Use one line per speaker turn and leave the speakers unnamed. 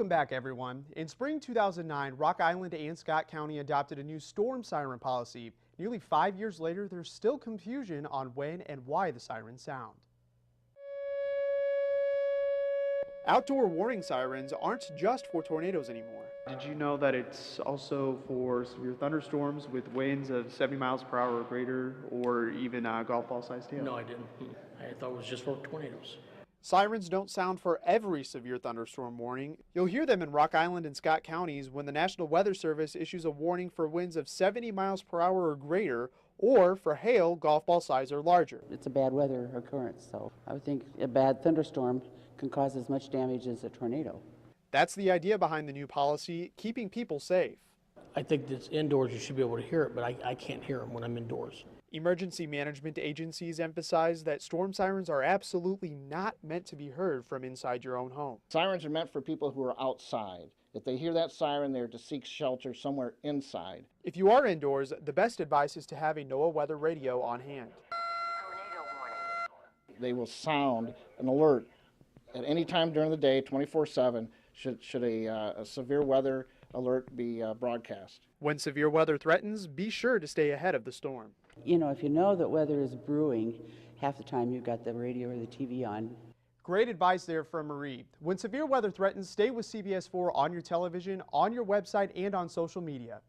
Welcome back, everyone. In spring 2009, Rock Island and Scott County adopted a new storm siren policy. Nearly 5 years later, there's still confusion on when and why the sirens sound. Outdoor warning sirens aren't just for tornadoes anymore. Did you know that it's also for severe thunderstorms with winds of 70 miles per hour or greater, or even golf ball sized hail?
No, I didn't. I thought it was just for tornadoes.
Sirens don't sound for every severe thunderstorm warning. You'll hear them in Rock Island and Scott counties when the National Weather Service issues a warning for winds of 70 miles per hour or greater, or for hail golf ball size or larger.
It's a bad weather occurrence, so I would think a bad thunderstorm can cause as much damage as a tornado.
That's the idea behind the new policy, keeping people safe.
I think that's indoors you should be able to hear it, but I can't hear them when I'm indoors.
Emergency management agencies emphasize that storm sirens are absolutely not meant to be heard from inside your own home.
Sirens are meant for people who are outside. If they hear that siren, they're to seek shelter somewhere inside.
If you are indoors, the best advice is to have a NOAA weather radio on hand.
Tornado warning.
They will sound an alert at any time during the day, 24/7, should a severe weather alert be broadcast.
When severe weather threatens, be sure to stay ahead of the storm.
You know, if you know that weather is brewing, half the time you've got the radio or the TV on.
Great advice there from Marie. When severe weather threatens, stay with CBS 4 on your television, on your website, and on social media.